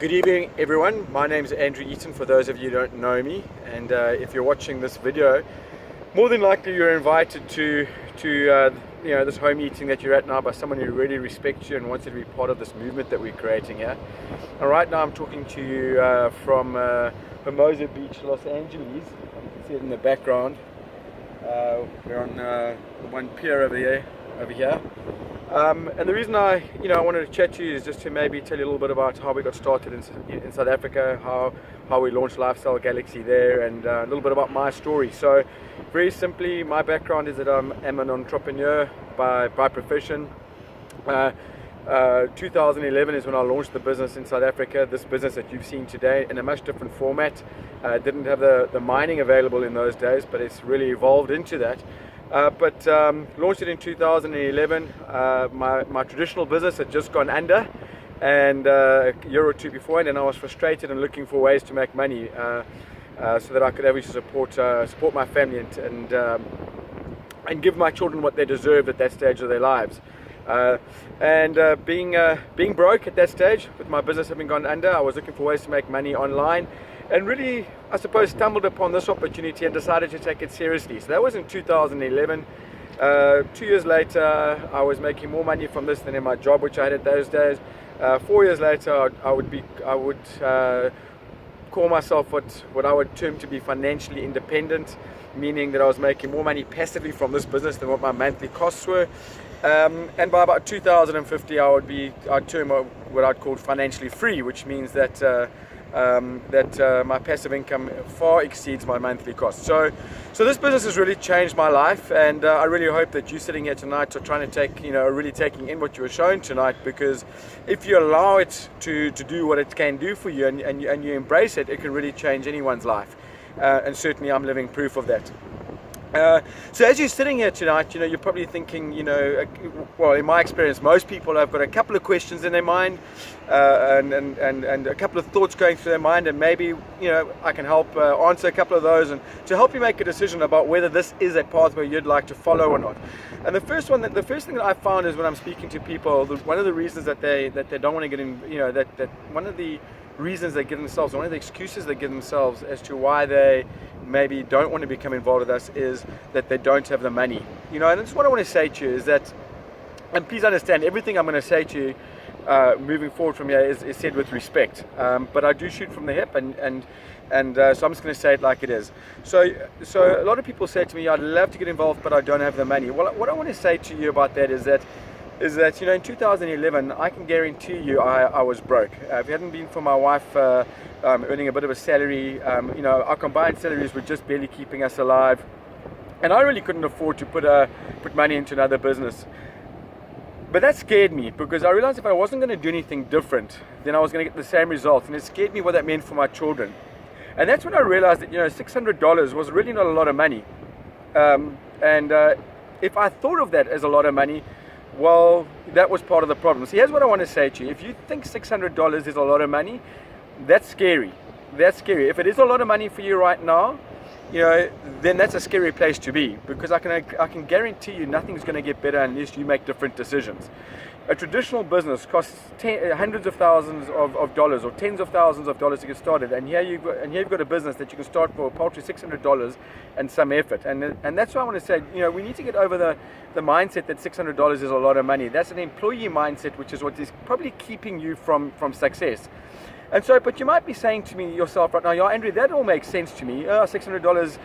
Good evening, everyone. My name is Andrew Eaton, for those of you who don't know me. And if you're watching this video, more than likely you're invited to this home meeting that you're at now by someone who really respects you and wants you to be part of this movement that we're creating here. And right now I'm talking to you from Hermosa Beach, Los Angeles. You can see it in the background. We're on one pier over here. And the reason I wanted to chat to you is just to maybe tell you a little bit about how we got started in South Africa, how we launched Lifestyle Galaxy there, and a little bit about my story. So, very simply, my background is that I'm an entrepreneur by profession. 2011 is when I launched the business in South Africa. This business that you've seen today in a much different format. Didn't have the mining available in those days, but it's really evolved into that. But launched it in 2011. My traditional business had just gone under, and a year or two before, and then I was frustrated and looking for ways to make money so that I could obviously support my family and give my children what they deserved at that stage of their lives. Being broke at that stage, with my business having gone under, I was looking for ways to make money online. And really, I suppose, stumbled upon this opportunity and decided to take it seriously. So that was in 2011. 2 years later, I was making more money from this than in my job, which I had at those days. 4 years later, I would call myself what I would term to be financially independent, meaning that I was making more money passively from this business than what my monthly costs were. And by about 2050, I'd term what I'd call financially free, which means that my passive income far exceeds my monthly costs. So this business has really changed my life, and I really hope that you sitting here tonight are trying to really taking in what you were shown tonight, because if you allow it to do what it can do for you and you embrace it, it can really change anyone's life. And certainly I'm living proof of that. So as you're sitting here tonight, you're probably thinking, well, in my experience, most people have got a couple of questions in their mind and a couple of thoughts going through their mind, and maybe, I can help answer a couple of those and to help you make a decision about whether this is a pathway you'd like to follow or not. And the first thing that I found is when I'm speaking to people, one of the reasons that they don't want to get in, that one of the reasons they give themselves, one of the excuses they give themselves as to why they maybe don't want to become involved with us is that they don't have the money. And that's what I want to say to you is that, and please understand, everything I'm going to say to you moving forward from here is said with respect, but I do shoot from the hip, and so I'm just going to say it like it is. So a lot of people say to me, I'd love to get involved, but I don't have the money. Well, what I want to say to you about that is that in 2011, I can guarantee you I was broke. If it hadn't been for my wife earning a bit of a salary, our combined salaries were just barely keeping us alive, and I really couldn't afford to put money into another business. But that scared me, because I realized if I wasn't going to do anything different, then I was going to get the same results, and it scared me what that meant for my children. And that's when I realized that $600 was really not a lot of money, and if I thought of that as a lot of money, well, that was part of the problem. So here's what I want to say to you. If you think $600 is a lot of money, that's scary. That's scary. If it is a lot of money for you right now, then that's a scary place to be, because I can guarantee you nothing's going to get better unless you make different decisions. A traditional business costs hundreds of thousands of dollars or tens of thousands of dollars to get started, and here you've got a business that you can start for a paltry $600 and some effort. And that's why I want to say, we need to get over the mindset that $600 is a lot of money. That's an employee mindset, which is what is probably keeping you from success. And so, but you might be saying to me yourself right now, yeah, Andrew, that all makes sense to me. $600,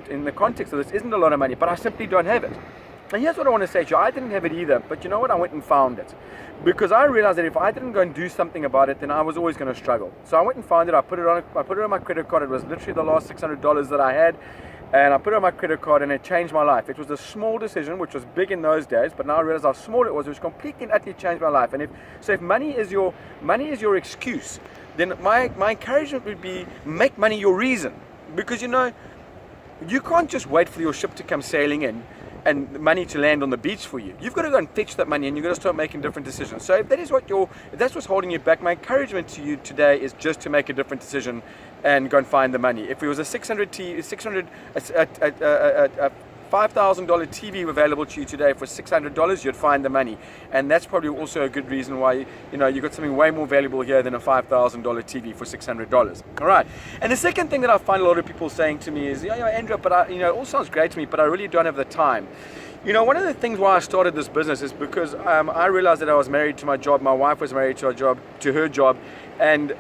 in the context of this, isn't a lot of money, but I simply don't have it. And here's what I want to say to you. I didn't have it either, but you know what? I went and found it, because I realized that if I didn't go and do something about it, then I was always going to struggle. So I went and found it. I put it on my credit card. It was literally the last $600 that I had, and I put it on my credit card, and it changed my life. It was a small decision, which was big in those days, but now I realize how small it was, which completely and utterly changed my life. And if money is your excuse, then my encouragement would be, make money your reason, because you can't just wait for your ship to come sailing in and money to land on the beach for you. You've got to go and fetch that money, and you've got to start making different decisions. So if that's what's holding you back, my encouragement to you today is just to make a different decision and go and find the money. If it was a $5,000 TV available to you today for $600, you'd find the money. And that's probably also a good reason why, you know, you got something way more valuable here than a $5,000 TV for $600. All right. And the second thing that I find a lot of people saying to me is, yeah, Andrew, but you know, it all sounds great to me, but I really don't have the time. You know, one of the things why I started this business is because I realized that I was married to my job. My wife was married to her job, and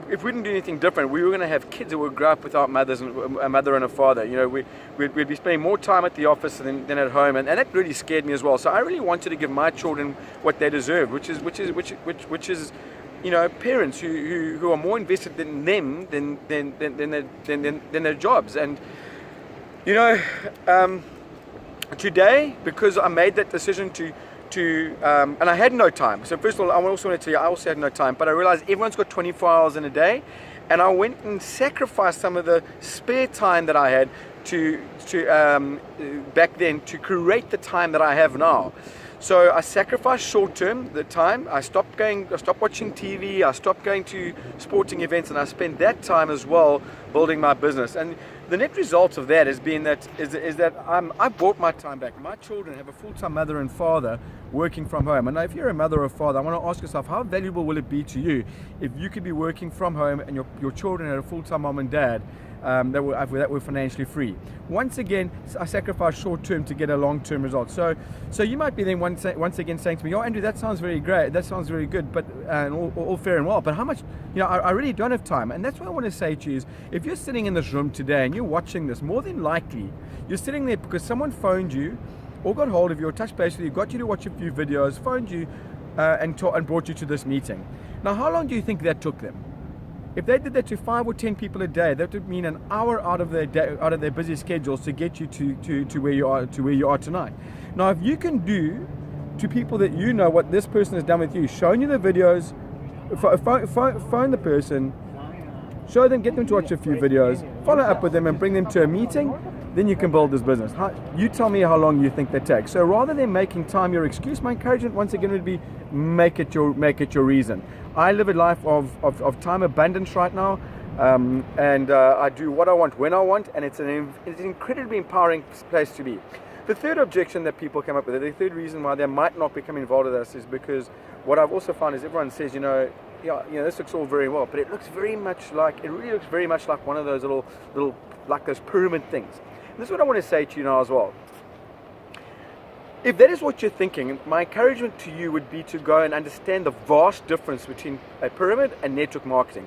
if we didn't do anything different, we were going to have kids that would grow up without a mother and a father. You know, we'd be spending more time at the office than at home, and that really scared me as well. So I really wanted to give my children what they deserve, which is, you know, parents who are more invested in them than their jobs. And you know, today, because I made that decision and I had no time. So first of all, I also want to tell you, I also had no time, but I realized everyone's got 24 hours in a day, and I went and sacrificed some of the spare time that I had to back then to create the time that I have now. So I sacrificed short-term the time. I stopped watching TV. I stopped going to sporting events, and I spent that time as well building my business. And the net result of that has been that I bought my time back. My children have a full-time mother and father working from home. And if you're a mother or father, I want to ask yourself, how valuable will it be to you if you could be working from home and your children had a full-time mom and dad that were financially free? Once again, I sacrifice short-term to get a long-term result. So you might be then once again saying to me, "Oh, Andrew, that sounds very great. That sounds very good, but all fair and well. But how much? You know, I really don't have time." And that's what I want to say to you is, if you're sitting in this room today and you're watching this, more than likely you're sitting there because someone phoned you, or got hold of you, or touched base with you, got you to watch a few videos, phoned you, and brought you to this meeting. Now, how long do you think that took them? If they did that to 5 or 10 people a day, that would mean an hour out of their day, out of their busy schedules, to get you to where you are tonight. Now, if you can do to people that you know what this person has done with you, showing you the videos, phone the person, show them, get them to watch a few videos, follow up with them, and bring them to a meeting, then you can build this business. You tell me how long you think that takes. So rather than making time your excuse, my encouragement once again would be make it your reason. I live a life of time abundance right now, and I do what I want when I want, and it's an incredibly empowering place to be. The third objection that people come up with, the third reason why they might not become involved with us, is because what I've also found is everyone says, this looks all very well, but it really looks very much like one of those little like those pyramid things. And this is what I want to say to you now as well. If that is what you're thinking, my encouragement to you would be to go and understand the vast difference between a pyramid and network marketing.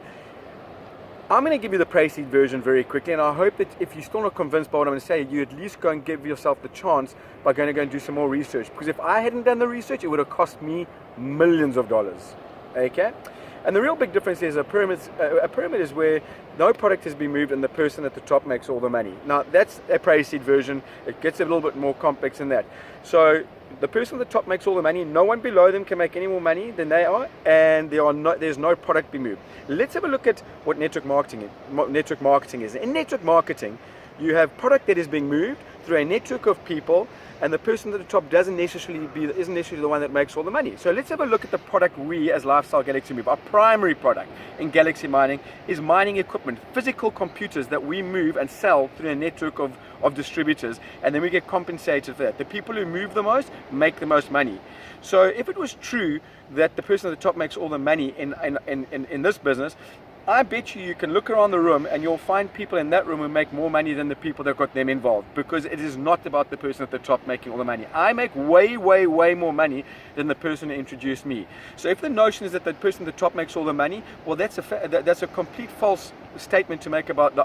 I'm going to give you the Prayseed version very quickly, and I hope that if you're still not convinced by what I'm going to say, you at least go and give yourself the chance by going to go and do some more research. Because if I hadn't done the research, it would have cost me millions of dollars. Okay? And the real big difference is a pyramid is where no product has been moved and the person at the top makes all the money. Now, that's a Prayseed version. It gets a little bit more complex than that. So the person at the top makes all the money. No one below them can make any more money than they are, and there's no product being moved. Let's have a look at what network marketing is. In network marketing, you have product that is being moved through a network of people, and the person at the top isn't necessarily the one that makes all the money. So let's have a look at the product we as Lifestyle Galaxy move. Our primary product in Galaxy Mining is mining equipment, physical computers that we move and sell through a network of distributors, and then we get compensated for that. The people who move the most make the most money. So if it was true that the person at the top makes all the money in this business, I bet you can look around the room and you'll find people in that room who make more money than the people that got them involved, because it is not about the person at the top making all the money. I make way, way, way more money than the person who introduced me. So if the notion is that the person at the top makes all the money, well, that's a complete false statement to make about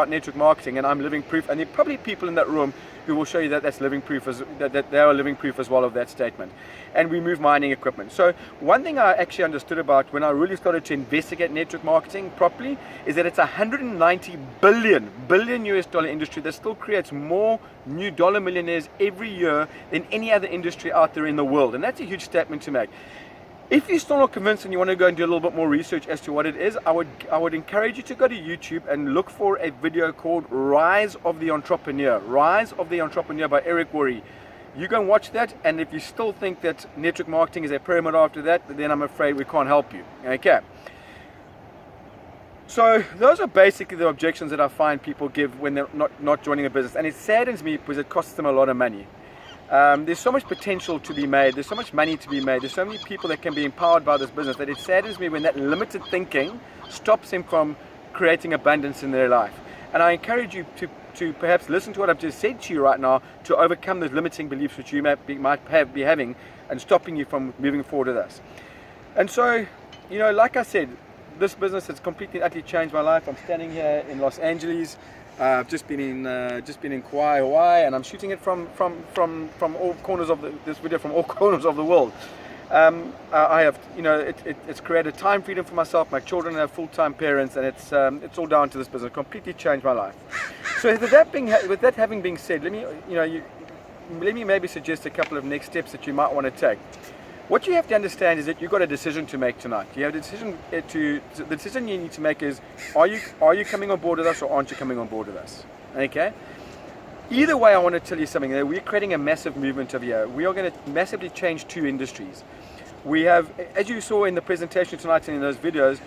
network marketing, and I'm living proof. And there are probably people in that room who will show you that that's living proof, that they are living proof as well of that statement. And we move mining equipment. So one thing I actually understood about when I really started to investigate network marketing properly is that it's a $190 billion US dollar industry that still creates more new dollar millionaires every year than any other industry out there in the world. And that's a huge statement to make. If you're still not convinced and you want to go and do a little bit more research as to what it is, I would encourage you to go to YouTube and look for a video called Rise of the Entrepreneur. Rise of the Entrepreneur by Eric Worre. You go and watch that, and if you still think that network marketing is a pyramid after that, then I'm afraid we can't help you. Okay. So those are basically the objections that I find people give when they're not joining a business, and it saddens me because it costs them a lot of money. There's so much potential to be made, there's so much money to be made, there's so many people that can be empowered by this business that it saddens me when that limited thinking stops them from creating abundance in their life. And I encourage you to perhaps listen to what I've just said to you right now to overcome those limiting beliefs which you might be having and stopping you from moving forward with us. And so, like I said, this business has completely utterly changed my life. I'm standing here in Los Angeles. I've just been in Kauai, Hawaii, and I'm shooting it from all corners of this video from all corners of the world. I have, it's created time freedom for myself. My children have full-time parents, and it's all down to this business. It completely changed my life. So with that having been said, let me maybe suggest a couple of next steps that you might want to take. What you have to understand is that you've got a decision to make tonight. You have a decision the decision you need to make is, are you coming on board with us or aren't you coming on board with us? Okay? Either way, I want to tell you something. We're creating a massive movement over here. We are going to massively change two industries. We have, as you saw in the presentation tonight and in those videos,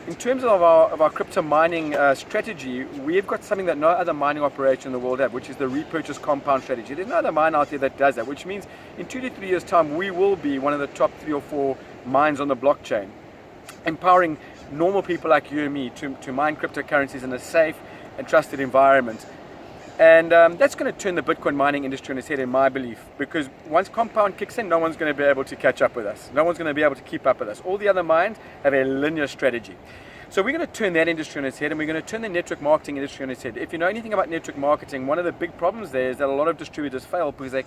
in terms of our crypto mining strategy, we've got something that no other mining operation in the world have, which is the repurchase compound strategy. There's no other mine out there that does that, which means in 2 to 3 years' time, we will be one of the top 3 or 4 mines on the blockchain, empowering normal people like you and me to mine cryptocurrencies in a safe and trusted environment. And that's going to turn the Bitcoin mining industry on its head, in my belief, because once compound kicks in, no one's going to be able to catch up with us. No one's going to be able to keep up with us. All the other mines have a linear strategy. So we're going to turn that industry on its head, and we're going to turn the network marketing industry on its head. If you know anything about network marketing, one of the big problems there is that a lot of distributors fail because they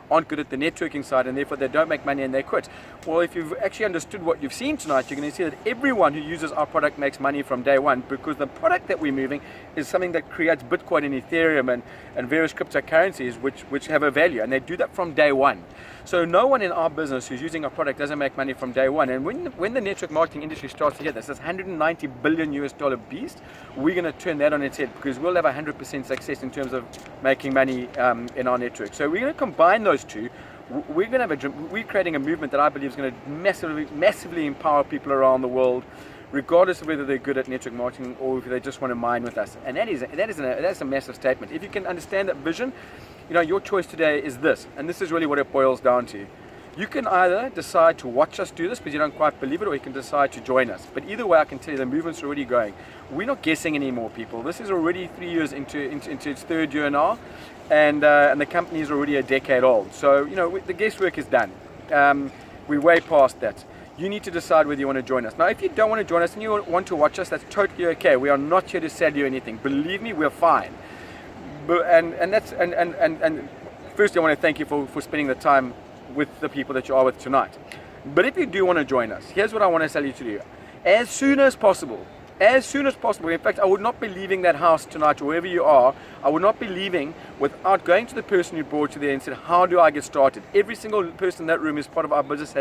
aren't good at the networking side, and therefore they don't make money and they quit. Well, if you've actually understood what you've seen tonight, you're going to see that everyone who uses our product makes money from day one, because the product that we're moving is something that creates Bitcoin and Ethereum and various cryptocurrencies which have a value, and they do that from day one. So no one in our business who's using our product doesn't make money from day one. And when the network marketing industry starts to hit this $190 billion beast, we're going to turn that on its head, because we'll have 100% success in terms of making money in our network. So we're going to combine those two. We're creating a movement that I believe is going to massively empower people around the world, regardless of whether they're good at network marketing or if they just want to mine with us. And that's a massive statement. If you can understand that vision, your choice today is this, and this is really what it boils down to. You can either decide to watch us do this because you don't quite believe it, or you can decide to join us. But either way, I can tell you the movement's already going. We're not guessing anymore, people. This is already 3 years into its third year now, and the company is already a decade old. So, the guesswork is done. We're way past that. You need to decide whether you want to join us. Now, if you don't want to join us and you want to watch us, that's totally okay. We are not here to sell you anything. Believe me, we're fine. But firstly, I want to thank you for spending the time with the people that you are with tonight. But if you do want to join us, here's what I want to tell you to do. As soon as possible. In fact, I would not be leaving that house tonight, or wherever you are. I would not be leaving without going to the person who brought you there and said, how do I get started? Every single person in that room is part of our business,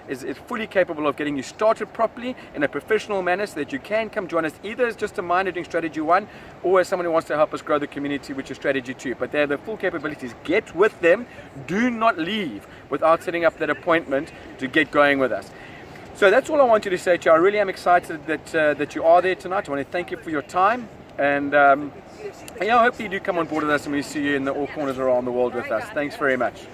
is fully capable of getting you started properly in a professional manner, so that you can come join us either as just a miner doing strategy 1, or as someone who wants to help us grow the community, which is strategy 2. But they have the full capabilities. Get with them. Do not leave without setting up that appointment to get going with us. So that's all I want you to say to you. I really am excited that you are there tonight. I want to thank you for your time, and hopefully you do come on board with us, and we see you in all corners around the world with us. Thanks very much.